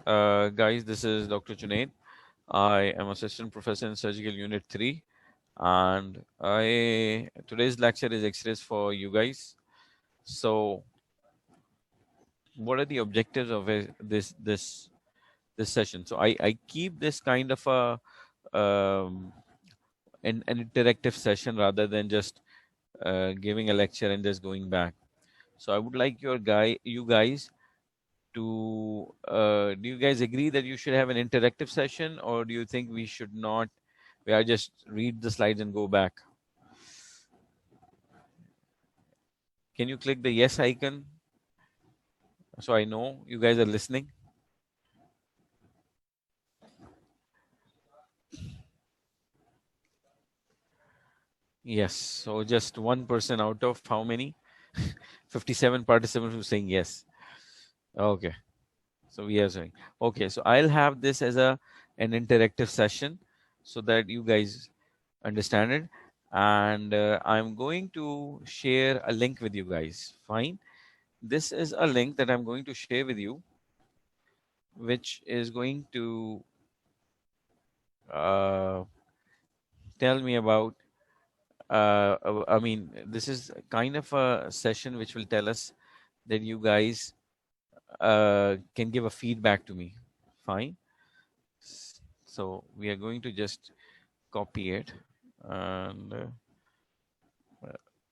Guys, this is Dr. Junaid. I am Assistant Professor in Surgical Unit 3, and today's lecture is X-rays for you guys. So, what are the objectives of this session? So, I keep this kind of an interactive session rather than just giving a lecture and just going back. So, I would like you guys to do you guys agree that you should have an interactive session, or do you think we should not? We are just read the slides and go back. Can you click the yes icon so I know you guys are listening? Yes. So just one person out of how many? 57 participants who saying yes. Okay. So we are saying okay. So I'll have this as an interactive session so that you guys understand it, and I'm going to share a link with you guys. Fine. This is a link that I'm going to share with you, which is going to uh, tell me about I mean, this is kind of a session which will tell us that you guys can give a feedback to me. Fine. So we are going to just copy it and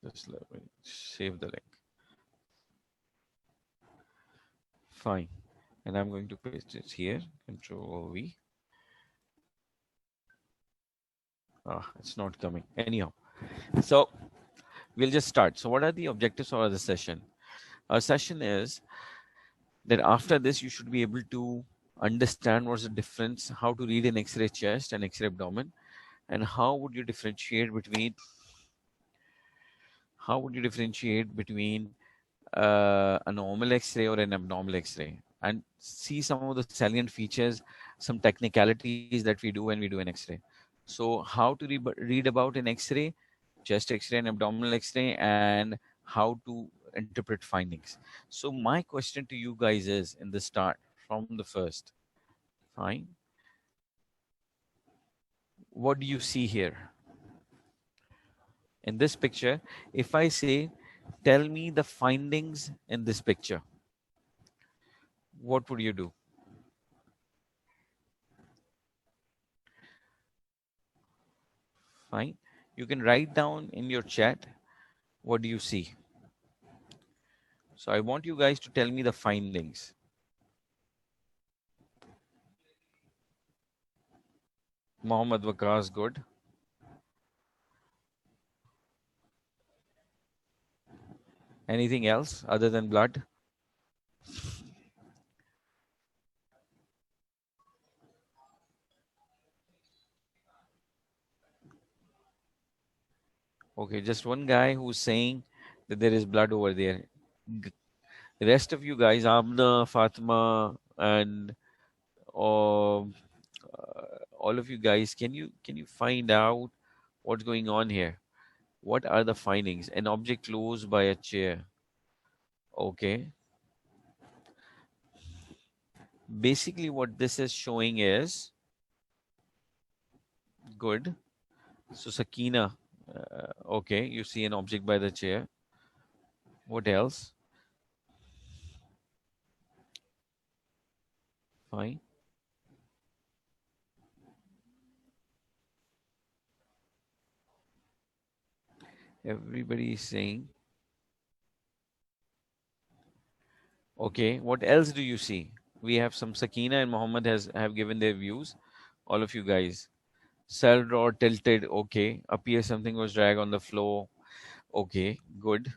just let me save the link. Fine. And I'm going to paste it here. Control V. It's not coming. Anyhow, so we'll just start. So what are the objectives of the session? Our session is that after this, you should be able to understand what's the difference, how to read an X-ray chest and X-ray abdomen, and how would you differentiate between a normal X-ray or an abnormal X-ray, and see some of the salient features, some technicalities that we do when we do an X-ray. So how to read about an X-ray, chest X-ray and abdominal X-ray, and how to interpret findings. So my question to you guys is, in the start, from the first, fine, what do you see here? In this picture, if I say, tell me the findings in this picture, what would you do? Fine. You can write down in your chat, what do you see? So I want you guys to tell me the findings. Mohammed Waqas, good. Anything else other than blood? Okay, just one guy who's saying that there is blood over there. The rest of you guys, Amna, Fatima, and uh, all of you guys, can you find out what's going on here? What are the findings? An object closed by a chair. Okay. Basically, what this is showing is good. So, Sakina, okay, you see an object by the chair. What else? Fine. Everybody is saying. Okay, what else do you see? We have some Sakina and Muhammad have given their views. All of you guys. Cell drawer tilted. Okay. Appears something was dragged on the floor. Okay, good.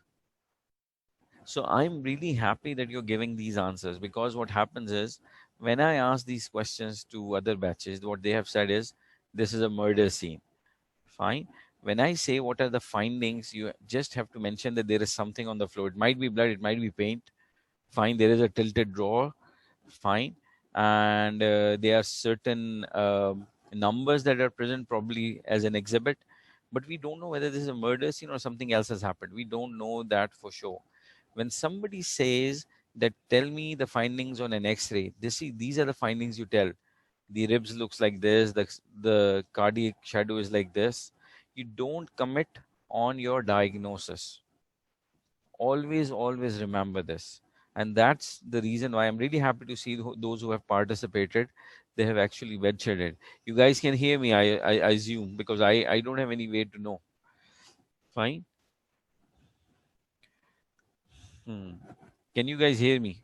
So I'm really happy that you're giving these answers, because what happens is, when I ask these questions to other batches, what they have said is, this is a murder scene. Fine. When I say what are the findings, you just have to mention that there is something on the floor. It might be blood, it might be paint. Fine. There is a tilted drawer. Fine. And there are certain numbers that are present, probably as an exhibit. But we don't know whether this is a murder scene or something else has happened. We don't know that for sure. When somebody says that tell me the findings on an X-ray. These are the findings you tell. The ribs looks like this, the cardiac shadow is like this. You don't commit on your diagnosis. Always remember this. And that's the reason why I'm really happy to see those who have participated. They have actually ventured it. You guys can hear me, I assume, because I don't have any way to know. Fine. Hmm. Can you guys hear me?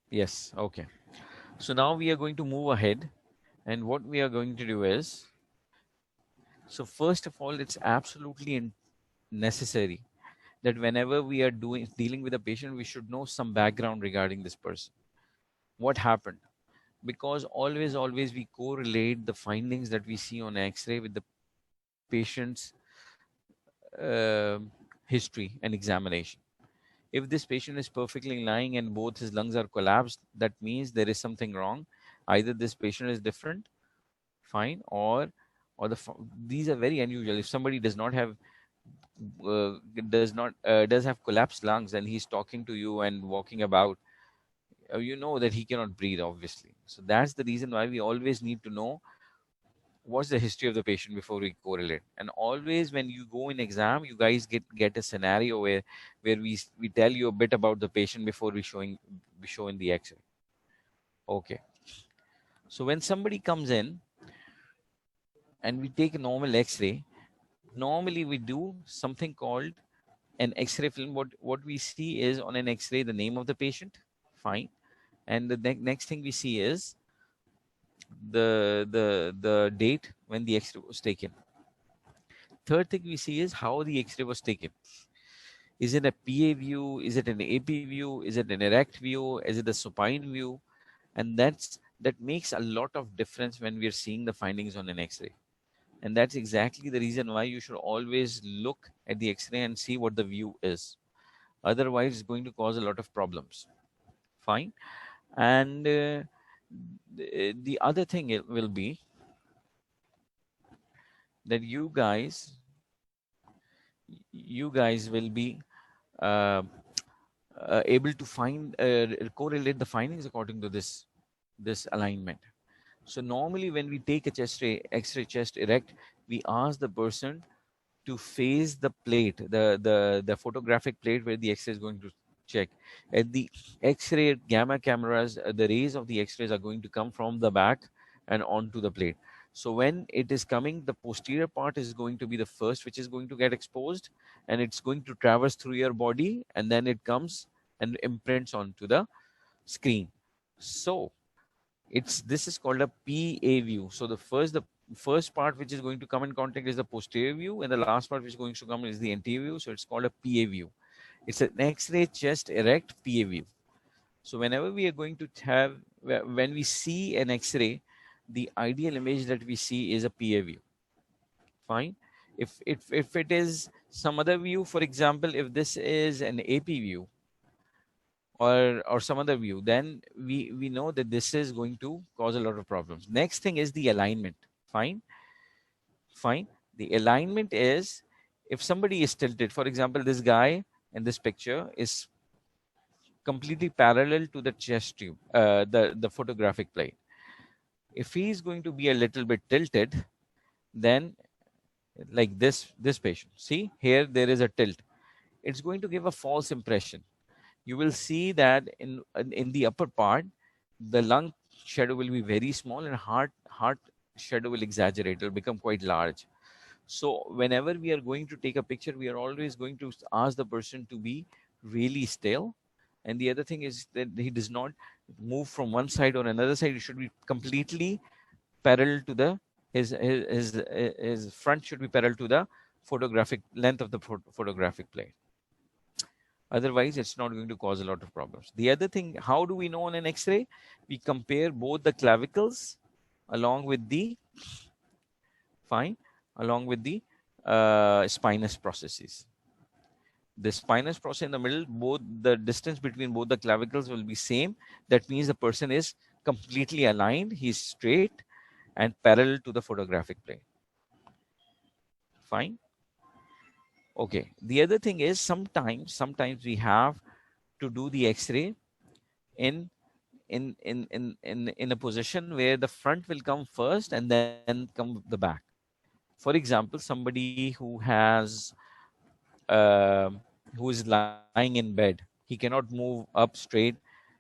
Yes. Okay. So now we are going to move ahead, and what we are going to do is, so first of all, it's absolutely necessary that whenever we are dealing with a patient, we should know some background regarding this person. What happened? Because always we correlate the findings that we see on X-ray with the patient's um history and examination. If this patient is perfectly lying and both his lungs are collapsed, that means there is something wrong. Either this patient is different, fine, or these are very unusual. If somebody does not have uh, does have collapsed lungs and he's talking to you and walking about, you know that he cannot breathe, obviously. So that's the reason why we always need to know what's the history of the patient before we correlate. And always when you go in exam, you guys get a scenario where we tell you a bit about the patient before we show in the X-ray. Okay. So when somebody comes in and we take a normal X-ray, normally we do something called an X-ray film. What we see is on an X-ray the name of the patient, fine, and the next thing we see is the date when the X-ray was taken. Third thing we see is how the X-ray was taken. Is it a PA view? Is it an AP view? Is it an erect view? Is it a supine view? And that makes a lot of difference when we are seeing the findings on an X-ray. And that's exactly the reason why you should always look at the X-ray and see what the view is. Otherwise, it's going to cause a lot of problems. Fine. And the other thing it will be that you guys will be uh, able to correlate the findings according to this alignment. So normally when we take a X-ray chest erect, we ask the person to face the plate, the photographic plate where the X-ray is going to check. And the X-ray gamma cameras, the rays of the X-rays are going to come from the back and onto the plate. So when it is coming, the posterior part is going to be the first which is going to get exposed, and it's going to traverse through your body, and then it comes and imprints onto the screen. So this is called a PA view. So the first part which is going to come in contact is the posterior view, and the last part which is going to come is the anterior view. So it's called a PA view. It's an X-ray chest erect PA view. So whenever we are going to have, when we see an X-ray, the ideal image that we see is a PA view. Fine. If it is some other view, for example, if this is an AP view, or some other view, then we know that this is going to cause a lot of problems. Next thing is the alignment. Fine fine the alignment is, if somebody is tilted, for example, this guy in this picture is completely parallel to the chest tube, the photographic plate. If he is going to be a little bit tilted, then like this patient, see here there is a tilt, it's going to give a false impression. You will see that in the upper part, the lung shadow will be very small, and heart shadow will exaggerate, it will become quite large. So whenever we are going to take a picture, we are always going to ask the person to be really still. And the other thing is that he does not move from one side or another side. It should be completely parallel to the his front should be parallel to the photographic length of the photographic plate. Otherwise, it's not going to cause a lot of problems. The other thing, how do we know on an X-ray? We compare both the clavicles along with the fine, along with the spinous processes. The spinous process in the middle, both the distance between both the clavicles will be same. That means the person is completely aligned. He's straight and parallel to the photographic plane. Fine. Okay. The other thing is sometimes we have to do the X-ray in in a position where the front will come first and then come the back. For example, somebody who is lying in bed, he cannot move up straight.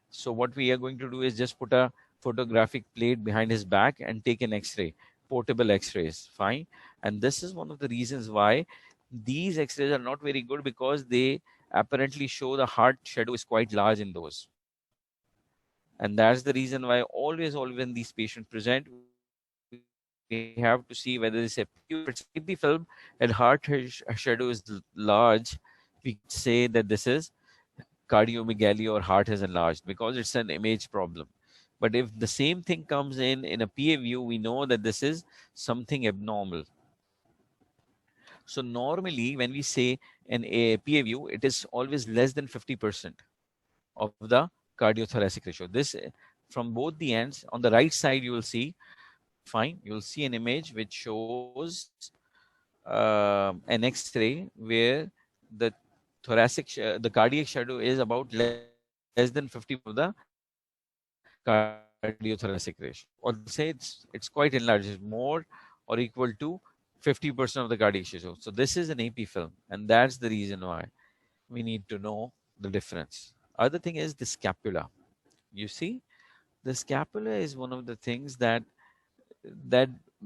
So what we are going to do is just put a photographic plate behind his back and take an X-ray, portable X-rays. Fine. And this is one of the reasons why these X-rays are not very good, because they apparently show the heart shadow is quite large in those. And that's the reason why always when these patients present, we have to see whether it's a PU. If it's an AP film and shadow is large, we cannot say that this is cardiomegaly or heart has enlarged, because it's an image problem. But if the same thing comes in a PA view, we know that this is something abnormal. So normally when we say a PA view, it is always less than 50% of the cardiothoracic ratio. This from both the ends. On the right side, you will see, fine, you will see an image which shows an X-ray where the the cardiac shadow is about less than 50% of the cardiothoracic ratio. Or they'll say it's quite enlarged. It's more or equal to 50% of the cardiac shadow. So this is an AP film, and that's the reason why we need to know the difference. Other thing is the scapula. You see, the scapula is one of the things that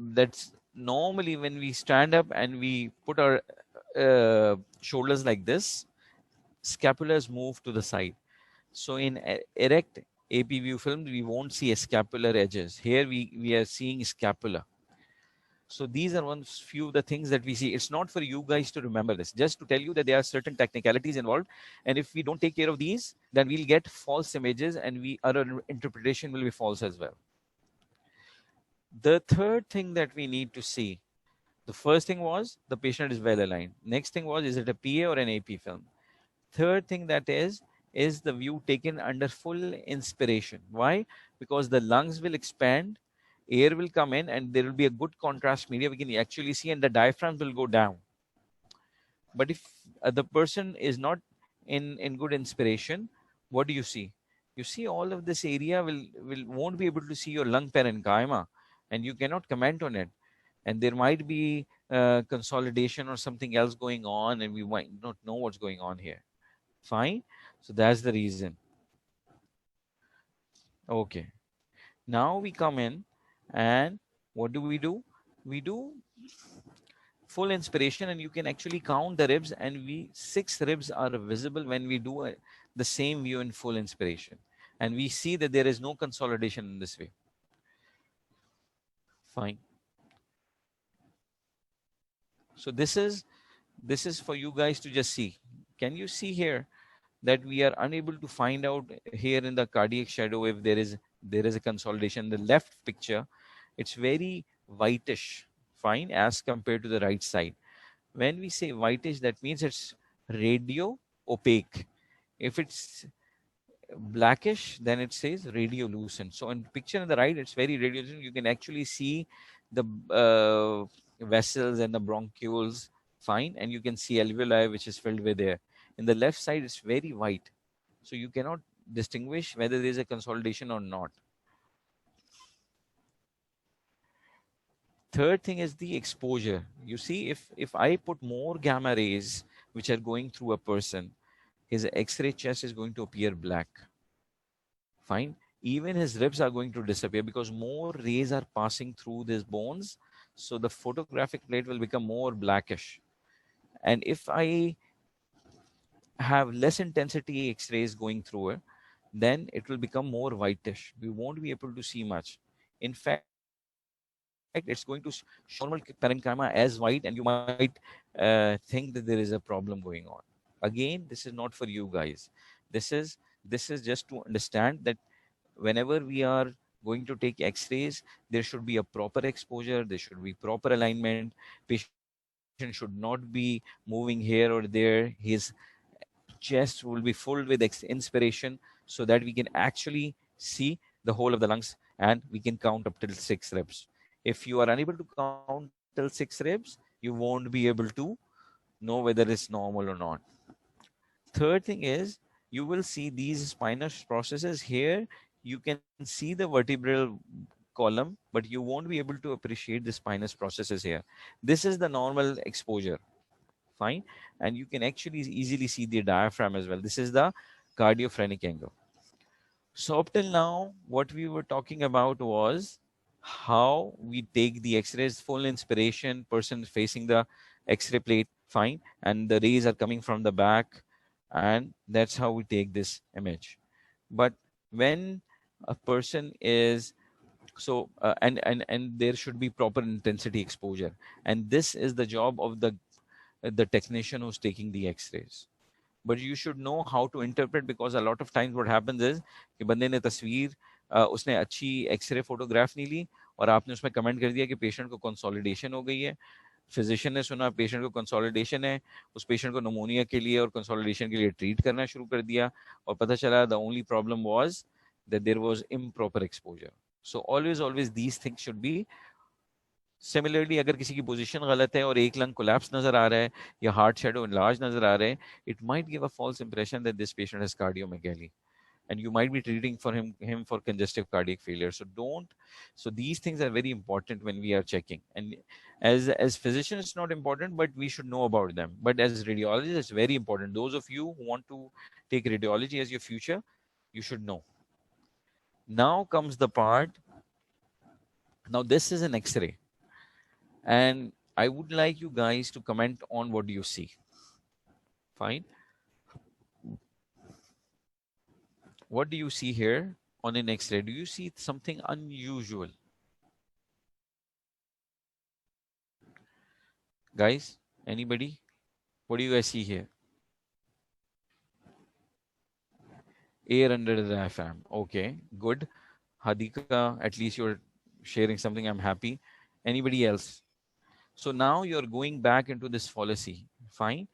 that's normally when we stand up and we put our shoulders like this, scapulas move to the side. So in erect AP view films, we won't see a scapular edges. Here we are seeing scapula. So these are one few of the things that we see. It's not for you guys to remember this, just to tell you that there are certain technicalities involved. And if we don't take care of these, then we'll get false images and our interpretation will be false as well. The third thing that we need to see, the first thing was the patient is well aligned. Next thing was, is it a PA or an AP film? Third thing that is the view taken under full inspiration. Why? Because the lungs will expand, air will come in, and there will be a good contrast media we can actually see, and the diaphragm will go down. But if the person is not in good inspiration, what do you see? You see all of this area will won't be able to see your lung parenchyma, and you cannot comment on it. And there might be consolidation or something else going on, and we might not know what's going on here. Fine. So that's the reason. Okay. Now we come in, and what do? We do full inspiration, and you can actually count the ribs, and we 6 ribs are visible when we do the same view in full inspiration, and we see that there is no consolidation in this way. Fine. So this is for you guys to just see. Can you see here that we are unable to find out here in the cardiac shadow if there is a consolidation? The left picture, it's very whitish, fine, as compared to the right side. When we say whitish, that means it's radio opaque. If it's blackish, then it says radiolucent. So in picture on the right, it's very radiolucent. You can actually see the vessels and the bronchioles, fine, and you can see alveoli which is filled with air. In the left side, it's very white, so you cannot distinguish whether there is a consolidation or not. Third thing is the exposure. You see, if I put more gamma rays which are going through a person, his X-ray chest is going to appear black. Fine. Even his ribs are going to disappear because more rays are passing through these bones. So the photographic plate will become more blackish. And if I have less intensity X-rays going through it, then it will become more whitish. We won't be able to see much. In fact, it's going to show normal parenchyma as white, and you might think that there is a problem going on. Again, this is not for you guys. This is just to understand that whenever we are going to take X-rays, there should be a proper exposure, there should be proper alignment. Patient should not be moving here or there. His chest will be filled with inspiration, so that we can actually see the whole of the lungs, and we can count up till 6 ribs. If you are unable to count till 6 ribs, you won't be able to know whether it's normal or not. Third thing is, you will see these spinal processes here. You can see the vertebral column, but you won't be able to appreciate the spinous processes here. This is the normal exposure. Fine. And you can actually easily see the diaphragm as well. This is the cardiophrenic angle. So up till now, what we were talking about was how we take the X-rays, full inspiration, person facing the X-ray plate, fine, and the rays are coming from the back, and that's how we take this image. But when a person is and there should be proper intensity exposure, and this is the job of the technician who's taking the X-rays. But you should know how to interpret, because a lot of times what happens is कि बंदे ने तस्वीर उसने अच्छी x ray photograph नहीं ली और आपने उसमें कमेंट कर दिया कि पेशेंट को कंसोलिडेशन हो गई है. फिजिशियन ने सुना पेशेंट को कंसोलिडेशन है, उस पेशेंट को नमोनिया के लिए और कंसोलिडेशन के लिए ट्रीट करना शुरू कर दिया, और पता चला the only problem was that there was improper exposure. So always these things should be. Similarly अगर किसी की पोजीशन गलत है और एक लंग कोलैप्स नजर आ रहा है या हार्ट शैडो लार्ज नजर आ रहे हैं, it might give a false impression that this patient has cardiomegaly, and you might be treating for him for congestive cardiac failure. So don't. So these things are very important when we are checking, and as physicians it's not important, but we should know about them. But as radiologists it's very important. Those of you who want to take radiology as your future, you should know. Now comes the part. Now this is an X-ray, and I would like you guys to comment on what you see. Fine. What do you see here on an X-ray? Do you see something unusual? Guys, anybody? What do you guys see here? Air under the diaphragm. Okay, good. Hadika, at least you're sharing something. I'm happy. Anybody else? So now you're going back into this fallacy. Fine.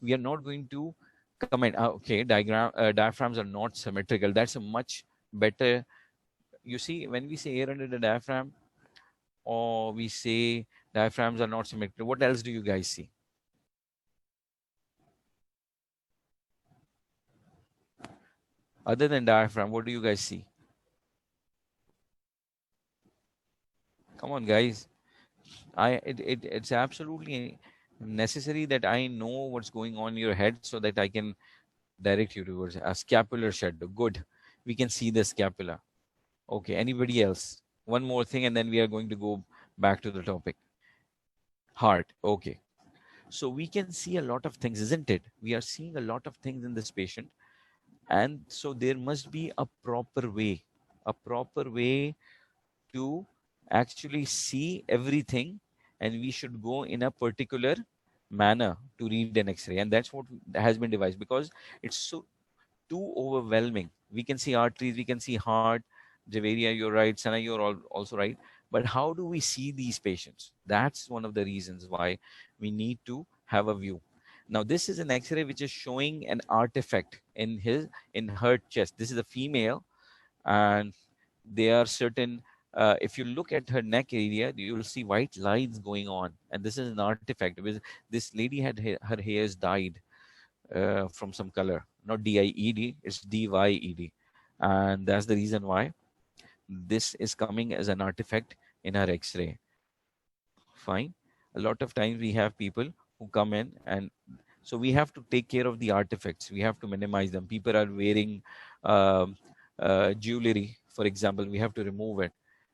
We are not going to comment. Okay, diaphragms are not symmetrical. That's a much better. You see, when we say air under the diaphragm, or we say diaphragms are not symmetrical, what else do you guys see? Other than diaphragm, what do you guys see? Come on, guys. It's absolutely necessary that I know what's going on in your head so that I can direct you towards a scapular shadow. Good. We can see the scapula. Okay. Anybody else? One more thing, and then we are going to go back to the topic. Heart. Okay. So we can see a lot of things, isn't it? We are seeing a lot of things in this patient. And so there must be a proper way to actually see everything, and we should go in a particular manner to read an X-ray, and that's what has been devised, because it's so too overwhelming. We can see arteries, we can see heart. Javeria, you're right. Sana, you're also right. But how do we see these patients? That's one of the reasons why we need to have a view. Now this is an X-ray which is showing an artifact in her chest. This is a female, and there are certain if you look at her neck area, you will see white lines going on, and this is an artifact because this lady had her hairs dyed from some color, not D-I-E-D, it's D-Y-E-D, and that's the reason why this is coming as an artifact in our X-ray. Fine. A lot of times we have people who come in, and so we have to take care of the artifacts. We have to minimize them. People are wearing jewelry, for example. We have to remove it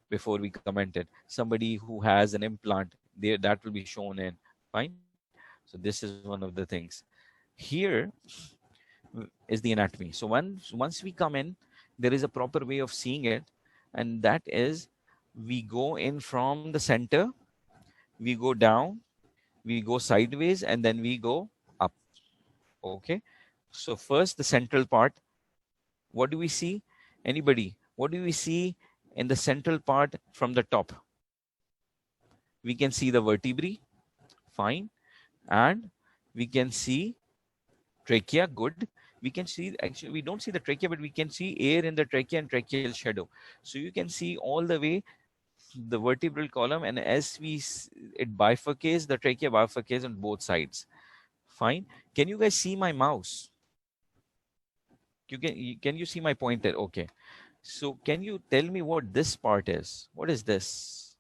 before we comment it. Somebody who has an implant, that will be shown in. Fine. So this is one of the things. Here is the anatomy. So once we come in, there is a proper way of seeing it, and that is we go in from the center, we go down, we go sideways, and then we go up. Okay. So first the central part. What do we see? Anybody? What do we see in the central part from the top? We can see the vertebrae. Fine. And we can see trachea. Good. We can see, actually we don't see the trachea, but we can see air in the trachea and tracheal shadow. So you can see all the way the vertebral column, and as it bifurcates, the trachea bifurcates on both sides. Fine. Can you guys see my mouse? Can you see my pointer? Okay. So can you tell me what this part is? What is this?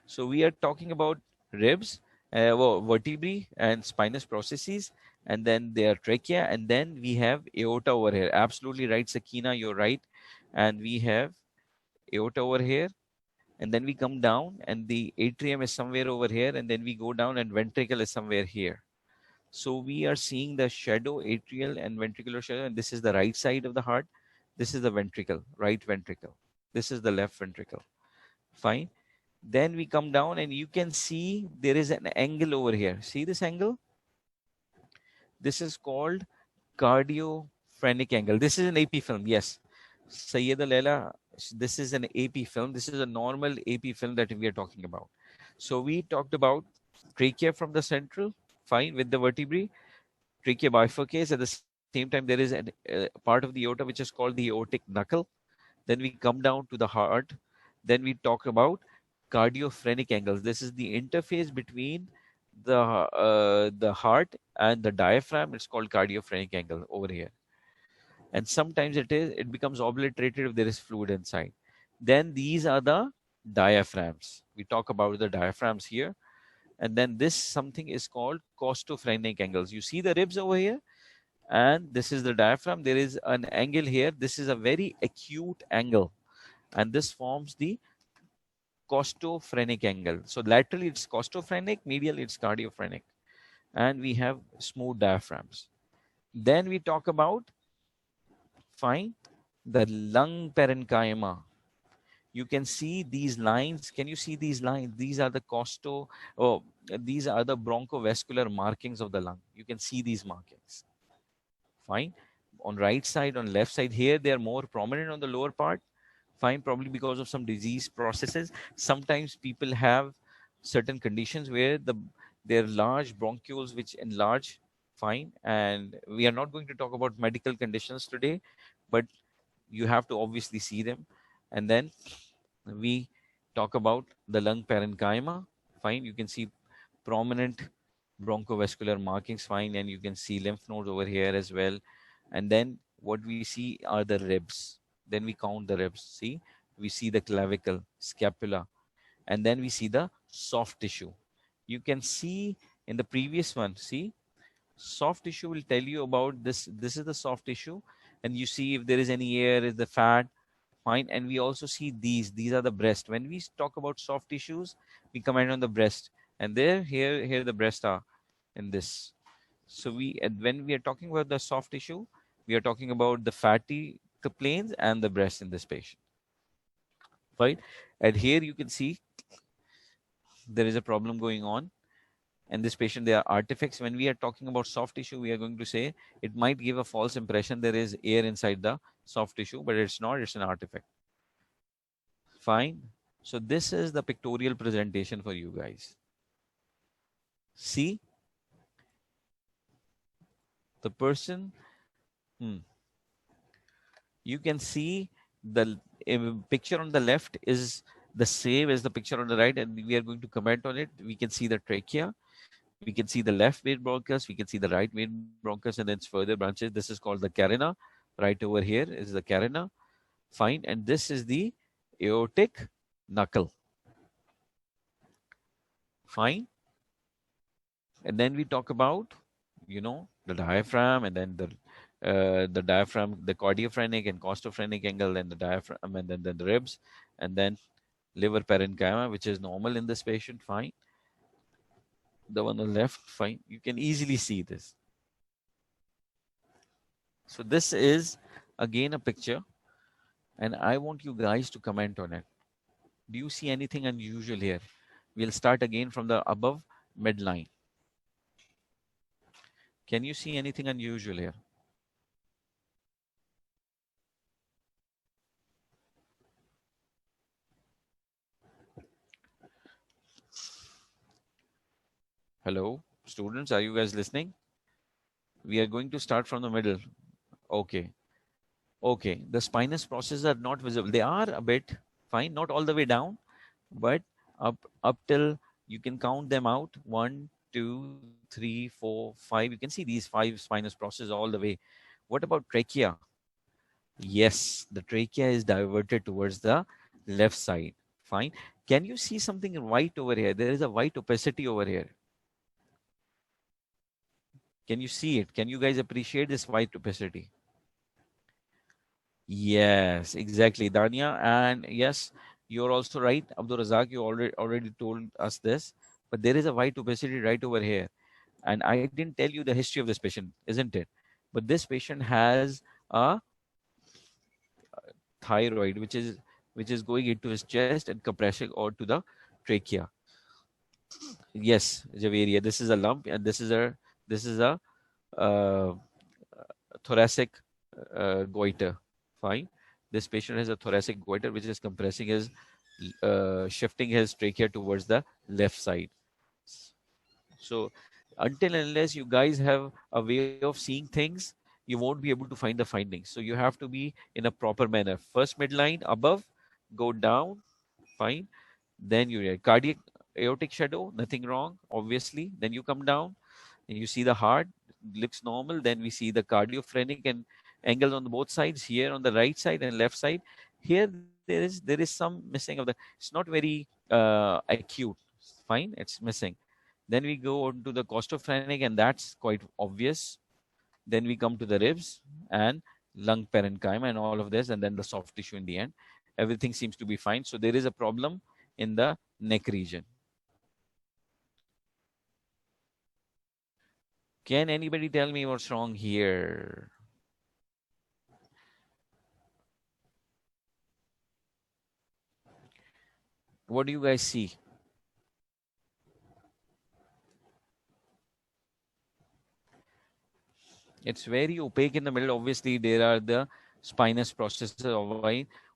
So we are talking about ribs, vertebrae and spinous processes, and then their trachea, and then we have aorta over here. Absolutely right, Sakina, you're right. And we have aorta over here, and then we come down, and the atrium is somewhere over here, and then we go down, and ventricle is somewhere here. So we are seeing the shadow, atrial and ventricular shadow, and this is the right side of the heart. This is the ventricle, right ventricle. This is the left ventricle. Fine. Then we come down and you can see there is an angle over here. See this angle? This is called cardiophrenic angle. This is an AP film. Yes. Sayyida Leila, this is an AP film. This is a normal AP film that we are talking about. So we talked about trachea from the central, fine, with the vertebrae. Trachea bifurcates. At the same time, there is a part of the aorta which is called the aortic knuckle. Then we come down to the heart. Then we talk about cardiophrenic angles. This is the interface between the heart and the diaphragm. It's called cardiophrenic angle over here. And sometimes it becomes obliterated if there is fluid inside. Then these are the diaphragms. We talk about the diaphragms here. And then this something is called costophrenic angles. You see the ribs over here, and this is the diaphragm. There is an angle here. This is a very acute angle, and this forms the costophrenic angle. So laterally it's costophrenic, medially it's cardiophrenic, and we have smooth diaphragms. Then we talk about, fine, the lung parenchyma. You can see these lines. Can you see these lines? These are the these are the bronchovascular markings of the lung. You can see these markings. Fine. On right side, on left side here, they are more prominent on the lower part. Fine, probably because of some disease processes. Sometimes people have certain conditions where there are large bronchioles which enlarge. Fine, and we are not going to talk about medical conditions today, but you have to obviously see them. And then we talk about the lung parenchyma. Fine, you can see prominent bronchovascular markings. Fine, and you can see lymph nodes over here as well. And then what we see are the ribs. Then we count the ribs. See, we see the clavicle, scapula, and then we see the soft tissue. You can see in the previous one, see, soft tissue will tell you about this. This is the soft tissue, and you see if there is any air, is the fat. Fine, and we also see these are the breast. When we talk about soft tissues, we comment on the breast, and here the breast are in this. So when we are talking about the soft tissue, we are talking about the fatty planes and the breast in this patient. Right, and here you can see there is a problem going on. And this patient, they are artifacts. When we are talking about soft tissue, we are going to say it might give a false impression there is air inside the soft tissue, but it's not, it's an artifact. Fine. So this is the pictorial presentation for you guys. See, the person, you can see the picture on the left is the same as the picture on the right, and we are going to comment on it. We can see the trachea. We can see the left main bronchus, we can see the right main bronchus, and then its further branches. This is called the carina. Right over here is the carina. Fine. And this is the aortic knuckle. Fine. And then we talk about, the diaphragm, and then the diaphragm, the cardiophrenic and costophrenic angle, and the diaphragm, and then the ribs, and then liver parenchyma, which is normal in this patient. Fine. The one on the left, fine. You can easily see this. So this is again a picture, and I want you guys to comment on it. Do you see anything unusual here? We'll start again from the above midline. Can you see anything unusual here? Hello, students, are you guys listening? We are going to start from the middle. Okay. Okay, the spinous processes are not visible. They are a bit, fine, not all the way down, but up till you can count them out. 1, two, three, four, five. You can see these five spinous processes all the way. What about trachea? Yes, the trachea is diverted towards the left side. Fine. Can you see something white over here? There is a white opacity over here. Can you see it? Can you guys appreciate this white opacity? Yes, exactly, Dania. And yes, you're also right, Abdul Razak. You already told us this, but there is a white opacity right over here. And I didn't tell you the history of this patient, isn't it? But this patient has a thyroid, which is going into his chest and compressing onto the trachea. Yes, Javeria. This is a lump, and this is a uh, thoracic goiter. Fine. This patient has a thoracic goiter, which is compressing his, shifting his trachea towards the left side. So, until and unless you guys have a way of seeing things, you won't be able to find the findings. So, you have to be in a proper manner. First midline above, go down, fine. Then you get cardiac aortic shadow, nothing wrong, obviously. Then you come down and you see the heart looks normal. Then we see the cardiophrenic and angles on the both sides here on the right side and left side. Here there is some missing of the. It's not very acute. Fine, it's missing. Then we go on to the costophrenic, and that's quite obvious. Then we come to the ribs and lung parenchyma and all of this, and then the soft tissue in the end. Everything seems to be fine. So there is a problem in the neck region. Can anybody tell me what's wrong here? What do you guys see? It's very opaque in the middle. Obviously, there are the spinous processes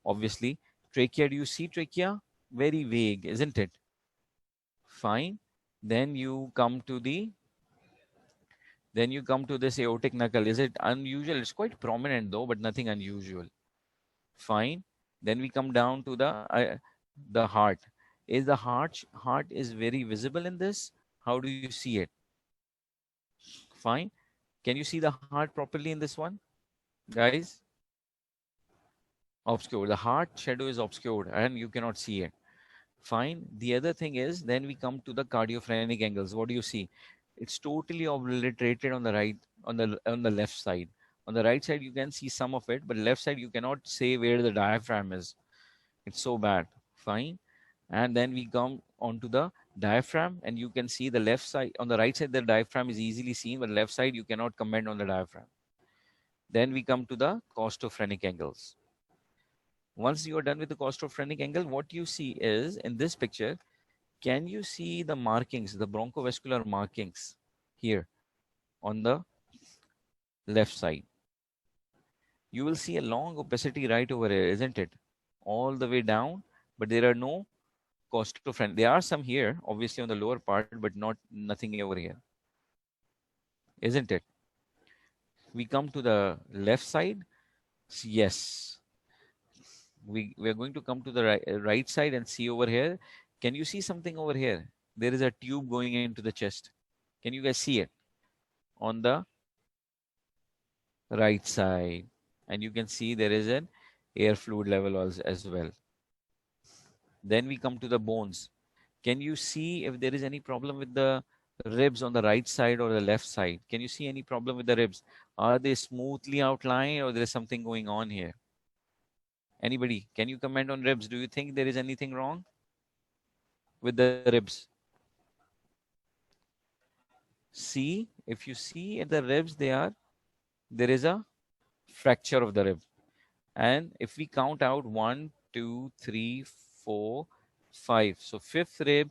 obviously. Trachea, do you see trachea? Very vague, isn't it? Fine. Then you come to this aortic knuckle. Is it unusual? It's quite prominent though, but nothing unusual. Fine. Then we come down to the heart. Is the heart is very visible in this? How do you see it? Fine. Can you see the heart properly in this one, guys? Obscured. The heart shadow is obscured and you cannot see it. Fine. The other thing is, then we come to the cardiophrenic angles. What do you see? It's totally obliterated on the right, on the left side. On the right side, you can see some of it, but left side you cannot say where the diaphragm is. It's so bad. Fine. And then we come onto the diaphragm, and you can see the left side. On the right side, the diaphragm is easily seen, but left side you cannot comment on the diaphragm. Then we come to the costophrenic angles. Once you are done with the costophrenic angle, what you see is in this picture, can you see the markings, the bronchovascular markings here on the left side? You will see a long opacity right over here, isn't it? All the way down, but there are no costophrenic. There are some here, obviously on the lower part, but nothing over here, isn't it? We come to the left side. Yes, we are going to come to the right side and see over here. Can you see something over here? There is a tube going into the chest. Can you guys see it on the right side? And you can see there is an air fluid level as well. Then we come to the bones. Can you see if there is any problem with the ribs on the right side or the left side? Can you see any problem with the ribs? Are they smoothly outlined or there is something going on here? Anybody, can you comment on ribs? Do you think there is anything wrong with the ribs? See, if you see at the ribs, there is a fracture of the rib. And if we count out 1, 2, 3, 4, 5. So fifth rib,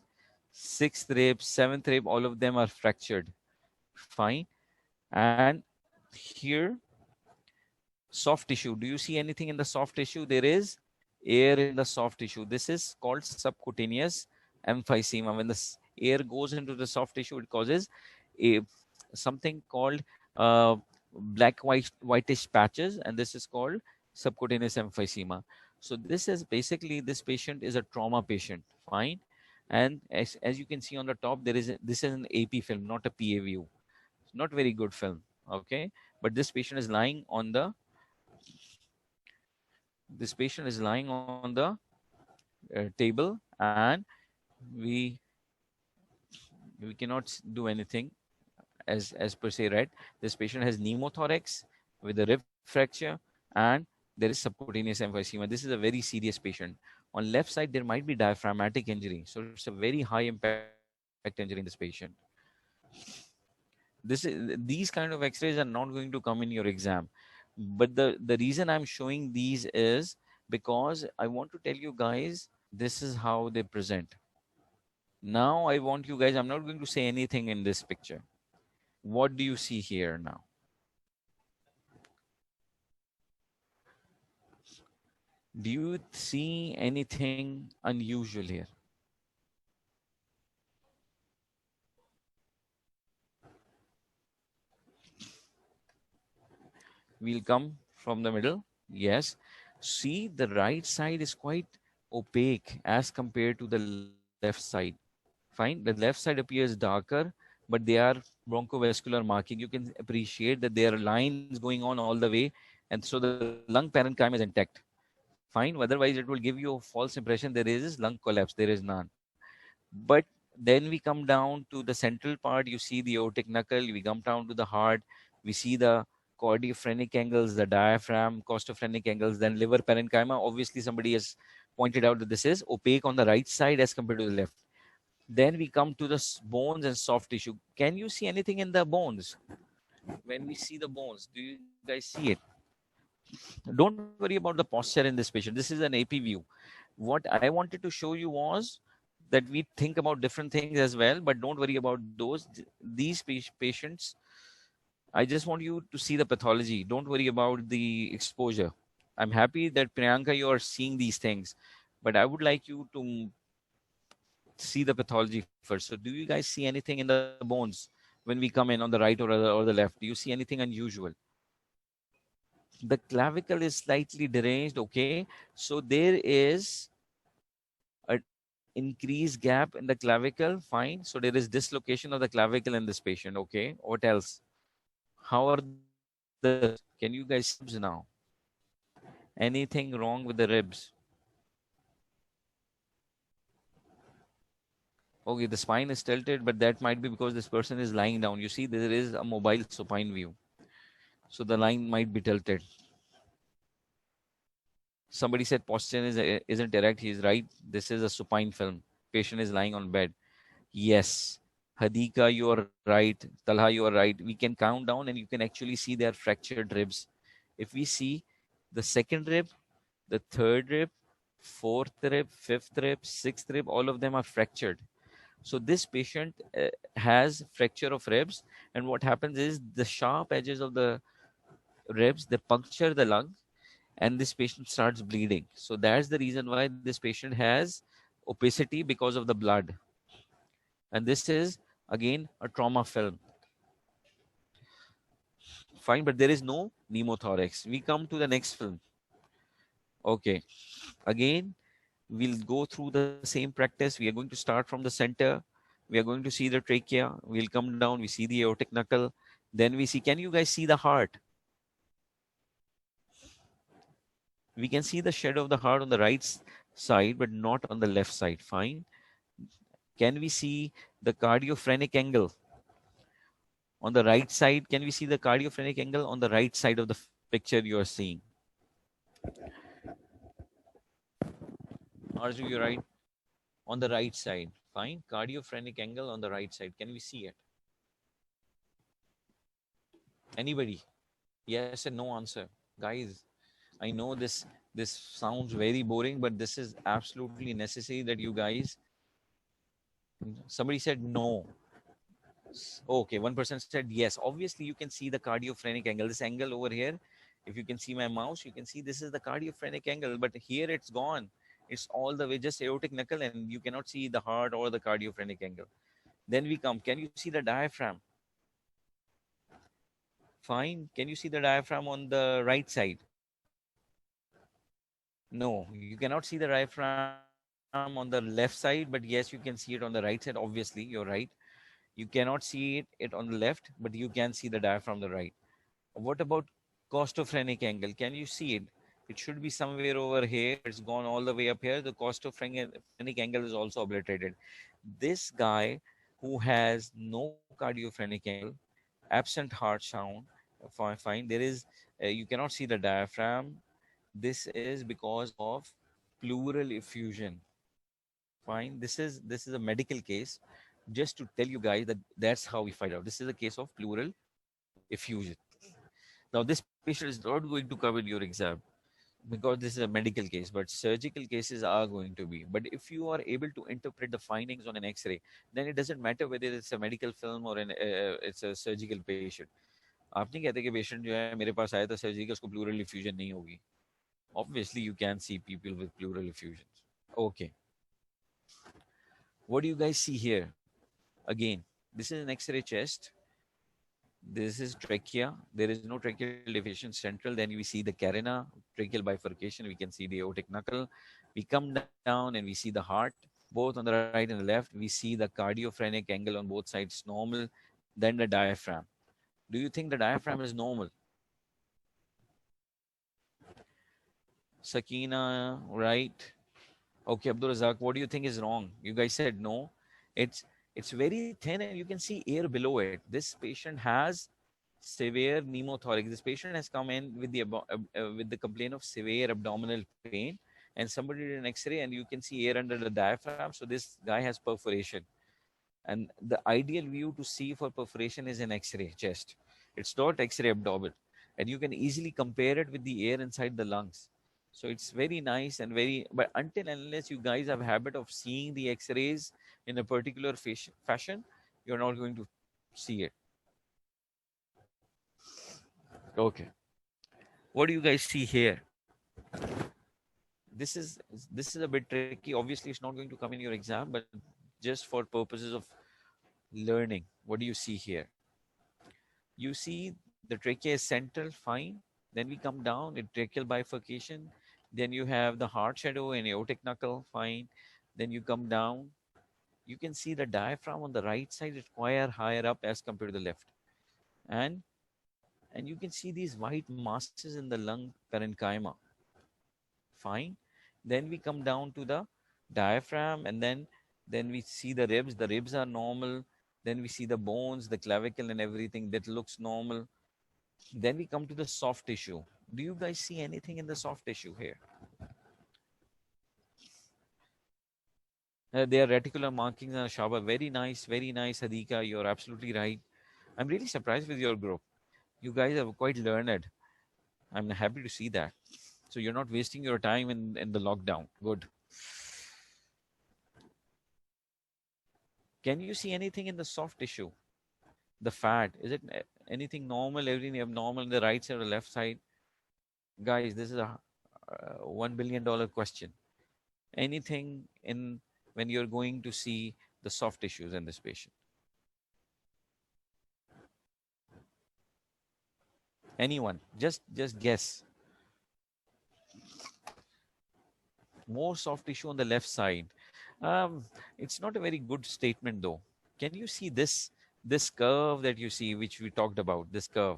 sixth rib, seventh rib, all of them are fractured. Fine. And here, soft tissue. Do you see anything in the soft tissue? There is air in the soft tissue. This is called subcutaneous emphysema. When the air goes into the soft tissue, it causes a something called whitish patches, and this is called subcutaneous emphysema. So this is basically, this patient is a trauma patient. Fine. And as you can see on the top, this is an AP film, not a PA view. It's not very good film. Okay, but this patient is lying on the table, and we we cannot do anything as per se, right? This patient has pneumothorax with a rib fracture, and there is subcutaneous emphysema. This is a very serious patient. On left side, there might be diaphragmatic injury, so it's a very high impact injury in this patient. These kind of X-rays are not going to come in your exam, but the reason I'm showing these is because I want to tell you guys this is how they present. Now I want you guys. I'm not going to say anything in this picture. What do you see here now? Do you see anything unusual here? We'll come from the middle. Yes. See, the right side is quite opaque as compared to the left side. Fine. The left side appears darker, but they are bronchovascular marking. You can appreciate that there are lines going on all the way, and so the lung parenchyma is intact. Fine. Otherwise, it will give you a false impression there is lung collapse. There is none. But then we come down to the central part. You see the aortic knuckle. We come down to the heart. We see the cardiophrenic angles, the diaphragm, costophrenic angles, then liver parenchyma. Obviously, somebody has pointed out that this is opaque on the right side as compared to the left. Then we come to the bones and soft tissue. Can you see anything in the bones? When we see the bones, do you guys see it? Don't worry about the posture in this patient. This is an AP view. What I wanted to show you was that we think about different things as well, but don't worry about those. These patients, I just want you to see the pathology. Don't worry about the exposure. I'm happy that Priyanka, you are seeing these things, but I would like you to see the pathology first. So, do you guys see anything in the bones when we come in on the right or the left? Do you see anything unusual? The clavicle is slightly deranged. Okay, so there is an increased gap in the clavicle. Fine. So there is dislocation of the clavicle in this patient. Okay. What else? How are the ribs? Can you guys see the ribs now? Anything wrong with the ribs? Okay, the spine is tilted, but that might be because this person is lying down. You see, there is a mobile supine view. So the line might be tilted. Somebody said posture isn't erect. He's right. This is a supine film. Patient is lying on bed. Yes. Hadika, you are right. Talha, you are right. We can count down and you can actually see their fractured ribs. If we see the second rib, the third rib, fourth rib, fifth rib, sixth rib, all of them are fractured. So this patient has fracture of ribs, and what happens is the sharp edges of the ribs, they puncture the lung, and this patient starts bleeding. So that's the reason why this patient has opacity because of the blood. And this is again a trauma film. Fine, but there is no pneumothorax. We come to the next film. Okay, again we'll go through the same practice. We are going to start from the center. We are going to see the trachea. We'll come down. We see the aortic knuckle. Then we see. Can you guys see the heart? We can see the shadow of the heart on the right side, but not on the left side. Fine. Can we see the cardiophrenic angle on the right side? Can we see the cardiophrenic angle on the right side of the picture you are seeing? Arju, you're right. On the right side. Fine. Cardiophrenic angle on the right side. Can we see it? Anybody? Yes and no answer. Guys, I know this sounds very boring, but this is absolutely necessary that you guys. Somebody said no. Okay, one person said yes. Obviously, you can see the cardiophrenic angle. This angle over here, if you can see my mouse, you can see this is the cardiophrenic angle, but here it's gone. It's all the way just aortic knuckle, and you cannot see the heart or the cardiophrenic angle. Then we come. Can you see the diaphragm? Fine. Can you see the diaphragm on the right side? No, you cannot see the diaphragm on the right side. diaphragm on the left side, but yes, you can see it on the right side. Obviously, you're right. You cannot see it on the left, but you can see the diaphragm on the right. What about costophrenic angle? Can you see it? It should be somewhere over here. It's gone all the way up here. The costophrenic angle is also obliterated. This guy who has no cardiophrenic angle, absent heart sound, fine. There is, you cannot see the diaphragm. This is because of pleural effusion. Fine. This is a medical case. Just to tell you guys that that's how we find out. This is a case of pleural effusion. Now, this patient is not going to come in your exam because this is a medical case, but surgical cases are going to be. But if you are able to interpret the findings on an X-ray, then it doesn't matter whether it's a medical film or it's a surgical patient. आप नहीं कहते कि patient जो है मेरे पास आया था surgery का उसको प्लूरल इफ्यूजन नहीं होगी. Obviously, you can see people with pleural effusions. Okay. What do you guys see here? Again, this is an X-ray chest. This is trachea. There is no tracheal deviation central. Then we see the carina, tracheal bifurcation. We can see the aortic knuckle. We come down and we see the heart, both on the right and the left. We see the cardiophrenic angle on both sides normal. Then the diaphragm. Do you think the diaphragm is normal? Sakina, right? Okay, Abdul Razak, what do you think is wrong? You guys said no. It's very thin and you can see air below it. This patient has severe pneumothorax. This patient has come in with the complaint of severe abdominal pain, and somebody did an X-ray and you can see air under the diaphragm. So this guy has perforation. And the ideal view to see for perforation is an X-ray chest. It's not X-ray abdomen. And you can easily compare it with the air inside the lungs. So it's very nice and very, but until unless you guys have a habit of seeing the X-rays in a particular fashion, you're not going to see it. Okay. What do you guys see here? This is this is a bit tricky. Obviously, it's not going to come in your exam, but just for purposes of learning, what do you see here? You see the trachea is central, fine. Then we come down, a tracheal bifurcation. Then you have the heart shadow and aortic knuckle, fine. Then you come down. You can see the diaphragm on the right side is quite higher up as compared to the left. And you can see these white masses in the lung parenchyma. Fine. Then we come down to the diaphragm, and then we see the ribs. The ribs are normal. Then we see the bones, the clavicle and everything that looks normal. Then we come to the soft tissue. Do you guys see anything in the soft tissue here? There are reticular markings on Shaba. Very nice, Hadika. You're absolutely right. I'm really surprised with your group. You guys are quite learned. I'm happy to see that. So you're not wasting your time in the lockdown. Good. Can you see anything in the soft tissue? The fat, is it anything normal, everything abnormal on the right side or left side? Guys, this is a $1 billion question. Anything in when you're going to see the soft tissues in this patient? Anyone? Just guess. More soft tissue on the left side. It's not a very good statement though. Can you see this curve that you see, which we talked about, this curve?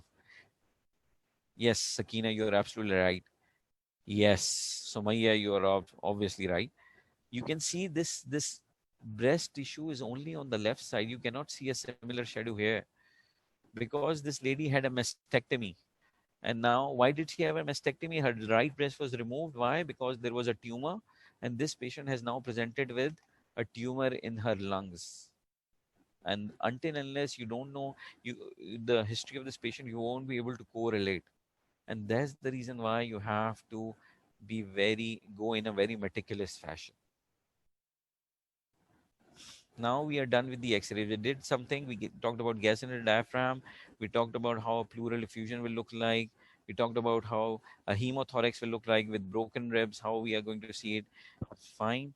Yes, Sakina, you're absolutely right. Yes, Somaya, you are obviously right. You can see this breast tissue is only on the left side. You cannot see a similar shadow here because this lady had a mastectomy. And now, why did she have a mastectomy? Her right breast was removed. Why? Because there was a tumor, and this patient has now presented with a tumor in her lungs. And until unless you don't know the history of this patient, you won't be able to correlate. And that's the reason why you have to go in a very meticulous fashion. Now we are done with the X-ray. We did something. We talked about gas in the diaphragm. We talked about how a pleural effusion will look like. We talked about how a hemothorax will look like with broken ribs, how we are going to see it. Fine.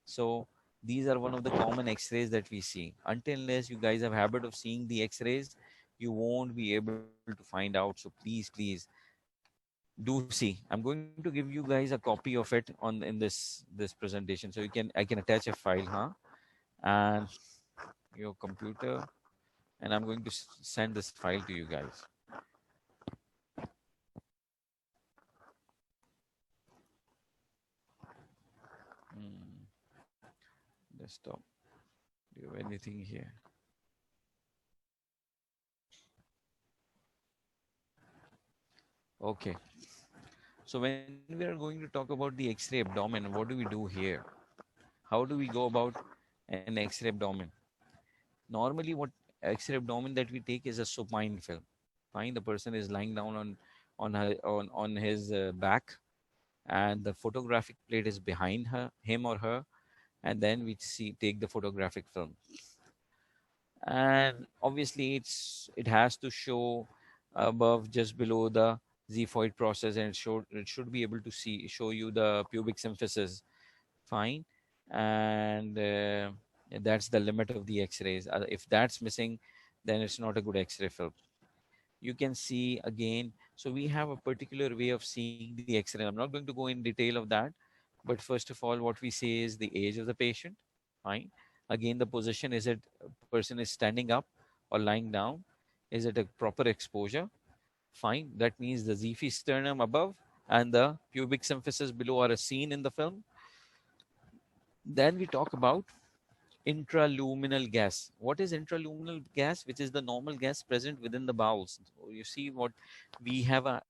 So these are one of the common X-rays that we see. Until unless you guys have habit of seeing the X-rays, you won't be able to find out. So please, Do see. I'm going to give you guys a copy of it on in this presentation, so I can attach a file, huh? And your computer, and I'm going to send this file to you guys. Hmm, desktop. Do you have anything here? Okay. So when we are going to talk about the X-ray abdomen, what do we do here? How do we go about an X-ray abdomen? Normally, what X-ray abdomen that we take is a supine film. Fine, the person is lying down on his back, and the photographic plate is behind him or her, and then we take the photographic film, and obviously it has to show above, just below the xiphoid process, and it should be able to show you the pubic symphysis. Fine. And that's the limit of the X-rays. If that's missing, then it's not a good X-ray film. You can see again, so we have a particular way of seeing the X-ray. I'm not going to go in detail of that, but first of all, what we say is the age of the patient. Fine. Again, the position, is it person is standing up or lying down? Is it a proper exposure? Fine. That means the xiphy sternum above and the pubic symphysis below are seen in the film. Then we talk about intraluminal gas. What is intraluminal gas? Which is the normal gas present within the bowels. So you see, what we have a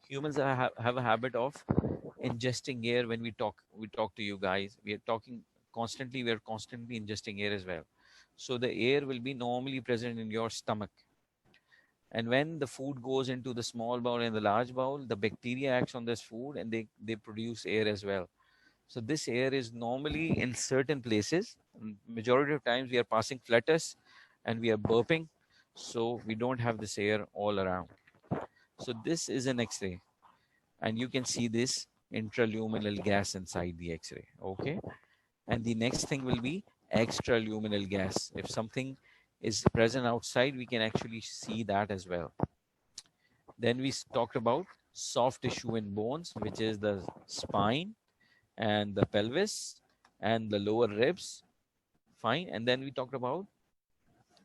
humans have a habit of ingesting air. When we talk to you guys, we are talking constantly. We are constantly ingesting air as well. So the air will be normally present in your stomach, and when the food goes into the small bowel and the large bowel, the bacteria acts on this food, and they produce air as well. So this air is normally in certain places. Majority of times we are passing flatus and we are burping, so we don't have this air all around. So this is an X-ray, and you can see this intraluminal gas inside the X-ray. Okay, and the next thing will be extraluminal gas. If something is present outside, we can actually see that as well. Then we talked about soft tissue in bones, which is the spine and the pelvis and the lower ribs. Fine. And then we talked about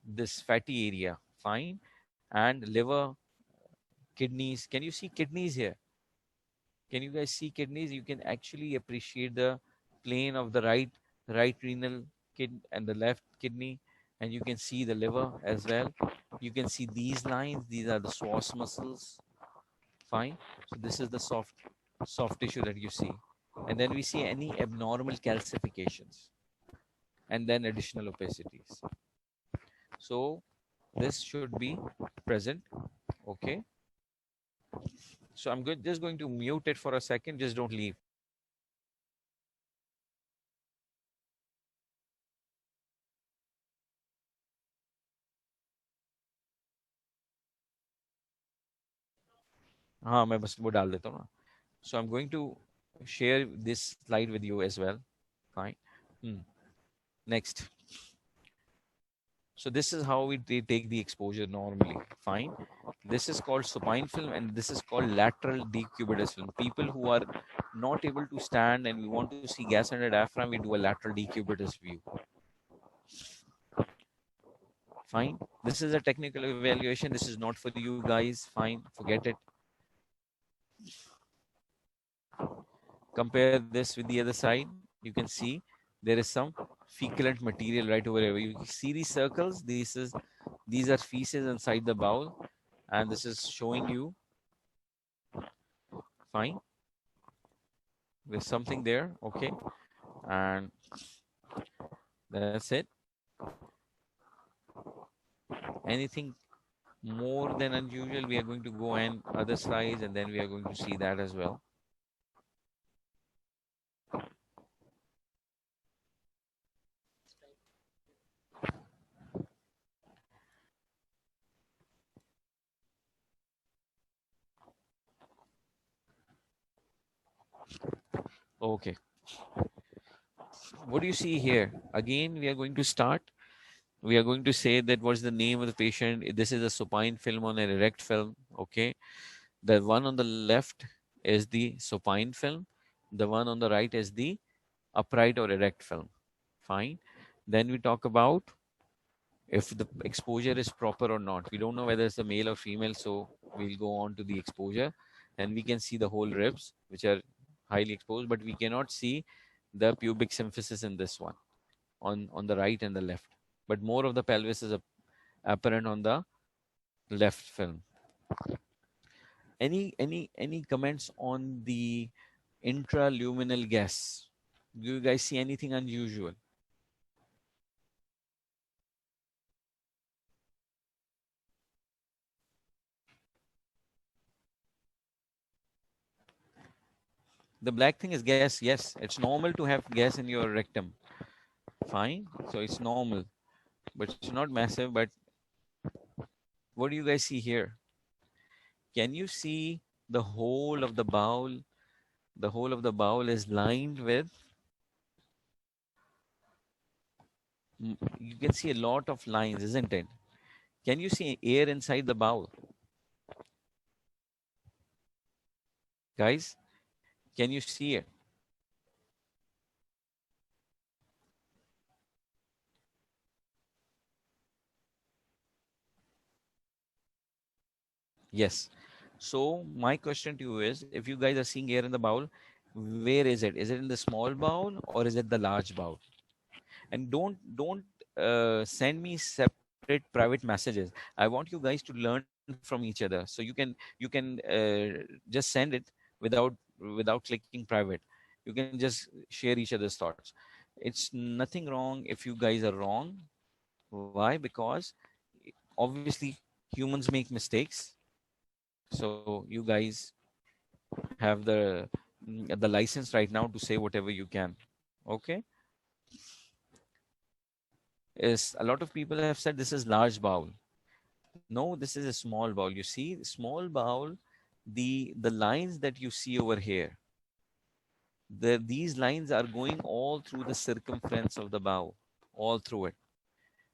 this fatty area. Fine. And liver, kidneys. Can you see kidneys here? Can you guys see kidneys? You can actually appreciate the plane of the right renal kid and the left kidney, and you can see the liver as well. You can see these lines. These are the psoas muscles. Fine. So this is the soft tissue that you see. And then we see any abnormal calcifications, and then additional opacities. So this should be present. Okay. So I'm just going to mute it for a second. Just don't leave. हाँ मैं बस वो डाल देता हूँ ना. So I'm going to share this slide with you as well. Fine. Next. So this is how we take the exposure normally. Fine. This is called supine film, and this is called lateral decubitus film. People who are not able to stand and we want to see gas under diaphragm, we do a lateral decubitus view. Fine. This is a technical evaluation. This is not for you guys. Fine. Forget it. Compare this with the other side. You can see there is some feculent material right over here. You see these circles? These are feces inside the bowel, and this is showing you. Fine. There's something there. Okay. And that's it. Anything more than unusual, we are going to go in other slides, and then we are going to see that as well. Okay. What do you see here? Again, we are going to start. We are going to say that what's the name of the patient. This is a supine film on an erect film. Okay. The one on the left is the supine film. The one on the right is the upright or erect film. Fine. Then we talk about if the exposure is proper or not. We don't know whether it's a male or female, so we'll go on to the exposure, and we can see the whole ribs, which are highly exposed, but we cannot see the pubic symphysis in this one on the right and the left. But more of the pelvis is apparent on the left film. Any comments on the intraluminal gas? Do you guys see anything unusual? The black thing is gas. Yes, it's normal to have gas in your rectum. Fine. So it's normal, but it's not massive. But what do you guys see here? Can you see the whole of the bowel? The whole of the bowel is lined with, you can see a lot of lines, isn't it? Can you see air inside the bowel? Guys, can you see it? Yes. So my question to you is, if you guys are seeing air in the bowel, where is it? Is it in the small bowel or is it the large bowel? And don't send me separate private messages. I want you guys to learn from each other. So you can just send it without clicking private. You can just share each other's thoughts. It's nothing wrong if you guys are wrong. Why? Because obviously humans make mistakes. So you guys have the license right now to say whatever you can. Okay. Is a lot of people have said this is large bowel. No, this is a small bowel. You see, small bowel, the lines that you see over here, these lines are going all through the circumference of the bowel, all through it.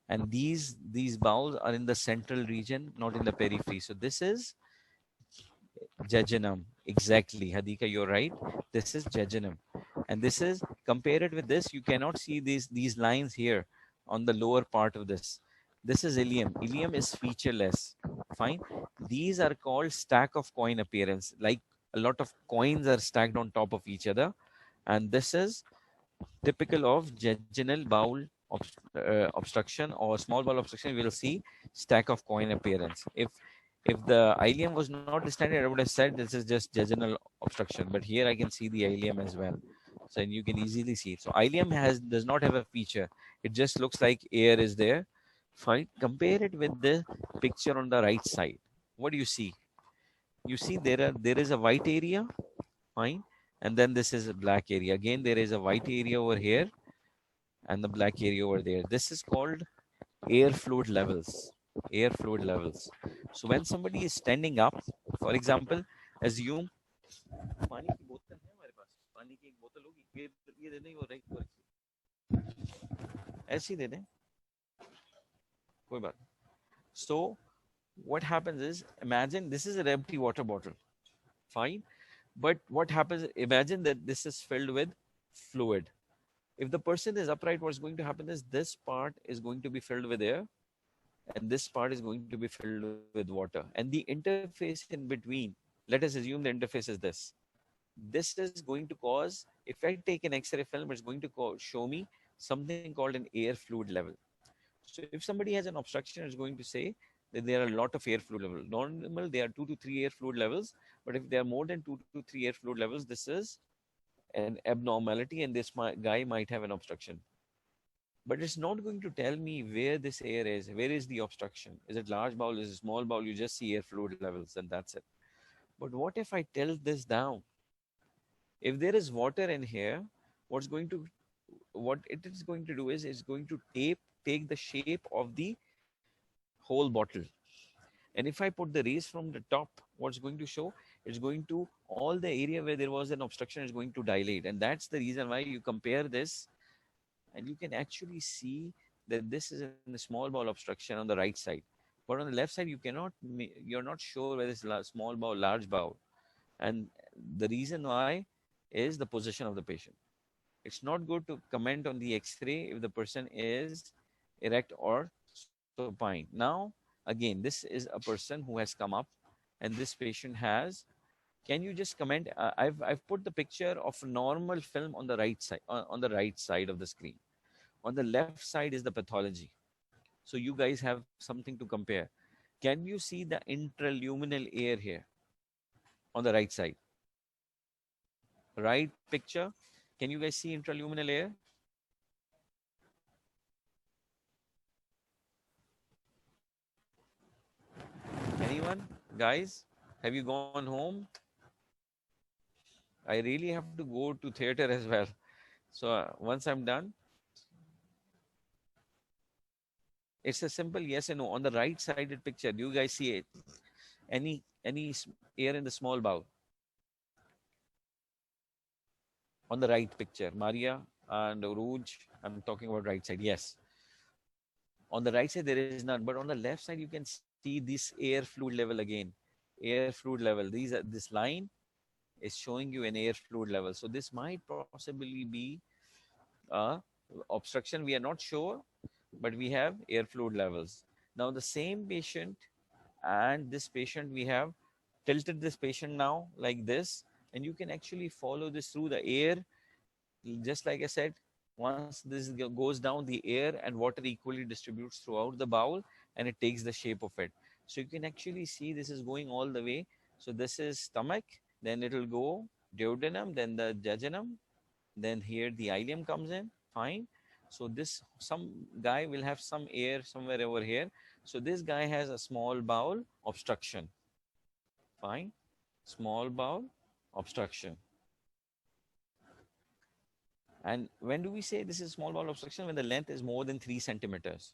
And these bowels are in the central region, not in the periphery. So this is jejunum. Exactly, Hadika, you're right. This is jejunum. And this is, compare it with this, you cannot see these lines here on the lower part of this. This is ileum. Ileum is featureless. Fine. These are called stack of coin appearance. Like a lot of coins are stacked on top of each other. And this is typical of jejunal bowel obstruction or small bowel obstruction. We will see stack of coin appearance. If the ileum was not distended, I would have said this is just jejunal obstruction. But here I can see the ileum as well. So you can easily see it. So ileum does not have a feature. It just looks like air is there. Fine. Compare it with the picture on the right side. What do you see? You see there is a white area. Fine. And then this is a black area. Again, there is a white area over here and the black area over there. This is called air fluid levels. Air fluid levels. So when somebody is standing up, for example, assume पानी की बोतल है हमारे पास, पानी की एक बोतल होगी, ये दे दें, वो ऐसे ही दे दें, कोई बात. So what happens is, imagine this is an empty water bottle. Fine. But what happens, imagine that this is filled with fluid. If the person is upright, what's going to happen is this part is going to be filled with air and this part is going to be filled with water. And the interface in between, let us assume the interface is this. This is going to cause, if I take an X-ray film, it's going to show me something called an air fluid level. So if somebody has an obstruction, it's going to say that there are a lot of air fluid levels. Normal, there are 2 to 3 air fluid levels. But if there are more than 2 to 3 air fluid levels, this is an abnormality and this guy might have an obstruction. But it's not going to tell me where this air is. Where is the obstruction? Is it large bowel? Is it small bowel? You just see air fluid levels and that's it. But what if I tilt this down? If there is water in here, what it is going to do is it's going to take the shape of the whole bottle. And if I put the rays from the top, what's going to show? It's going to, all the area where there was an obstruction is going to dilate. And that's the reason why you compare this and you can actually see that this is a small bowel obstruction on the right side. But on the left side, you're not sure whether it's small bowel, large bowel. And the reason why is the position of the patient. It's not good to comment on the X-ray if the person is erect or supine. Now, again, this is a person who has come up, and this patient has. Can you just comment? I've put the picture of normal film on the right side, on the right side of the screen. On the left side is the pathology. So you guys have something to compare. Can you see the intraluminal air here on the right side? Right picture. Can you guys see intraluminal air? Anyone? Guys, have you gone home? I really have to go to theater as well. So once I'm done, it's a simple yes and no. On the right sided picture, do you guys see it? Any air in the small bowel? On the right picture, Maria and Rouge, I'm talking about right side. Yes. On the right side, there is none. But on the left side, you can see this air fluid level again. Air fluid level. This line is showing you an air fluid level. So this might possibly be obstruction. We are not sure, but we have air fluid levels. Now the same patient and this patient, we have tilted this patient now like this, and you can actually follow this through the air. Just like I said, once this goes down, the air and water equally distributes throughout the bowel, and it takes the shape of it. So you can actually see this is going all the way. So this is stomach, then it will go duodenum, then the jejunum, then here the ileum comes in. Fine. So this, some guy will have some air somewhere over here. So this guy has a small bowel obstruction. Fine. Small bowel obstruction. And when do we say this is small bowel obstruction? When the length is more than 3 centimeters.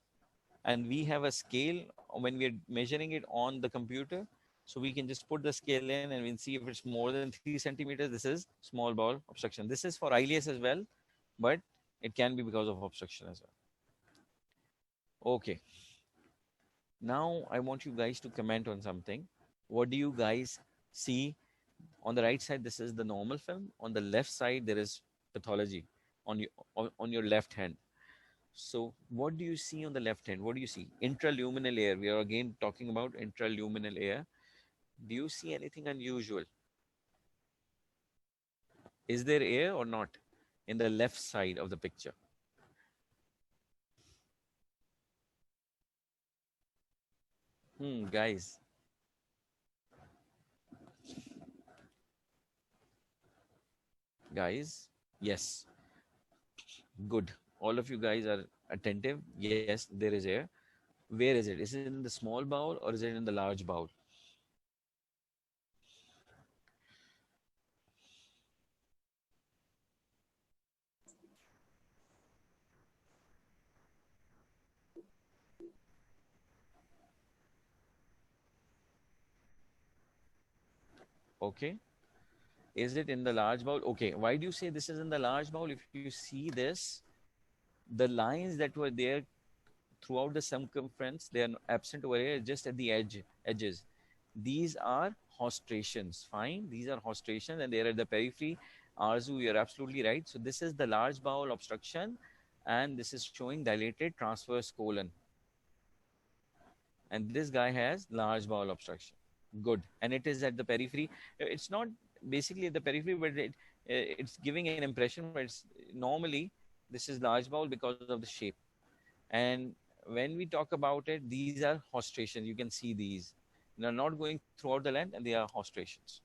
And we have a scale when we are measuring it on the computer. So we can just put the scale in and we'll see if it's more than 3 centimeters. This is small bowel obstruction. This is for ileus as well, but it can be because of obstruction as well. Okay. Now I want you guys to comment on something. What do you guys see? On the right side, this is the normal film. On the left side, there is pathology on your left hand. So what do you see on the left hand? What do you see? Intraluminal air. We are again talking about intraluminal air. Do you see anything unusual? Is there air or not in the left side of the picture? Guys. Guys, yes. Good. All of you guys are attentive. Yes, there is air. Where is it? Is it in the small bowel or is it in the large bowel? Okay. Is it in the large bowel? Okay. Why do you say this is in the large bowel? If you see this, the lines that were there throughout the circumference, they are absent over here, just at the edges. These are hostrations. Fine. These are hostrations and they are at the periphery. Arzu, you're absolutely right. So this is the large bowel obstruction and this is showing dilated transverse colon. And this guy has large bowel obstruction. Good. And it is at the periphery. It's not basically at the periphery, but it's giving an impression, but it's normally this is large bowel because of the shape. And when we talk about it, these are hostrations. You can see these. They're not going throughout the length and they are hostrations.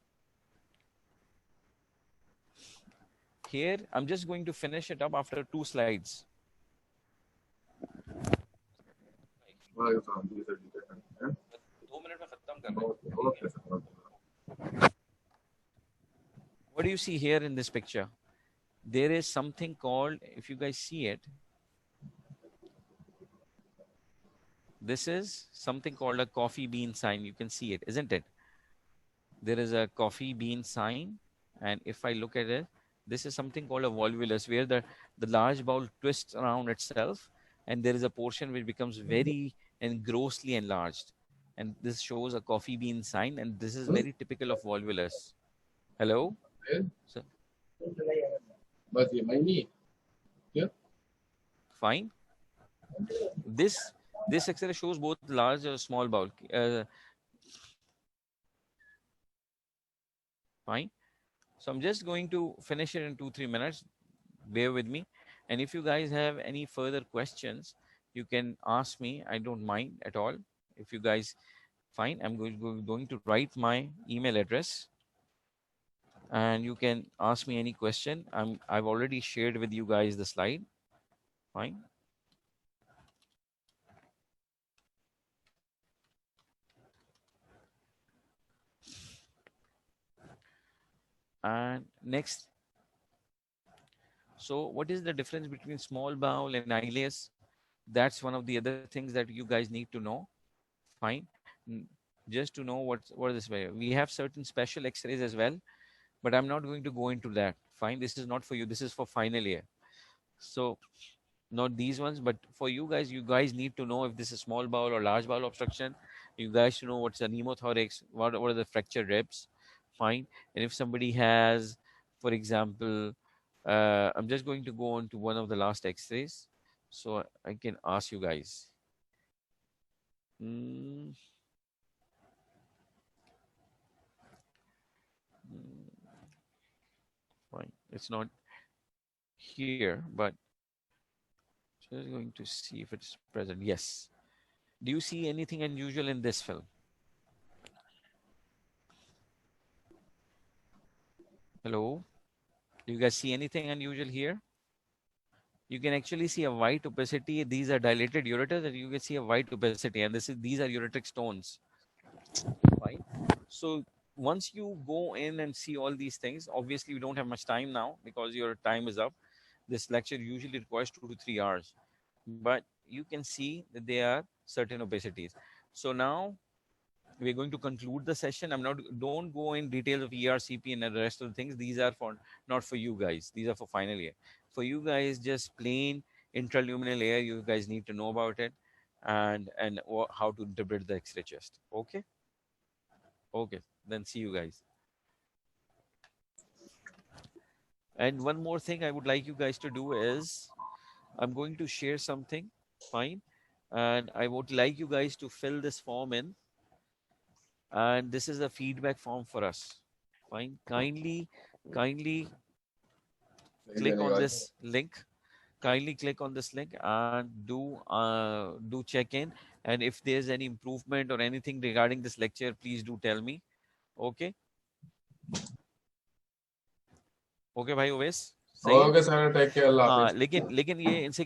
Here, I'm just going to finish it up after 2 slides. What do you see here in this picture? There is something called, if you guys see it, this is something called a coffee bean sign. You can see it, isn't it? There is a coffee bean sign. And if I look at it, this is something called a volvulus, where the large bowel twists around itself. And there is a portion which becomes very and grossly enlarged. And this shows a coffee bean sign. And this is very typical of volvulus. Hello? So, बस ये मैं नहीं क्या fine. This X-ray shows both large or small bowel. Fine. So I'm just going to finish it in 2-3 minutes. Bear with me. And if you guys have any further questions, you can ask me. I don't mind at all. If you guys fine, I'm going to write my email address, and you can ask me any question. I've already shared with you guys the slide. Fine. And next, so what is the difference between small bowel and ileus? That's one of the other things that you guys need to know. Fine. N- just to know what is this way. We have certain special X-rays as well, but I'm not going to go into that. Fine. This is not for you. This is for final year. So not these ones, but for you guys need to know if this is small bowel or large bowel obstruction. You guys to know what's a pneumothorax, what are the fractured ribs. Fine. And if somebody has, for example, I'm just going to go on to one of the last X-rays, so I can ask you guys. Mm, mm, fine. It's not here, but just going to see if it's present. Yes. Do you see anything unusual in this film? Hello? Do you guys see anything unusual here? You can actually see a white opacity. These are dilated ureters, and you can see a white opacity, and these are ureteric stones. Fine. So once you go in and see all these things, obviously we don't have much time now because your time is up. This lecture usually requires 2 to 3 hours, but you can see that there are certain opacities. So now we're going to conclude the session. Don't go in details of ERCP and the rest of the things. These are for not for you guys. These are for final year. For you guys, just plain intraluminal air. You guys need to know about it, and how to interpret the X-ray chest. Okay, okay. Then see you guys. And one more thing I would like you guys to do is I'm going to share something. Fine, and I would like you guys to fill this form in, and this is a feedback form for us. Fine, kindly नहीं click मैंने on कहा this link. Kindly click on this link and do check in. And if there's any improvement or anything regarding this lecture, please do tell me. Okay. Okay भाई ओवेस सही है. Okay sir take care अल्लाह हाँ हाफिज लेकिन लेकिन ये इनसे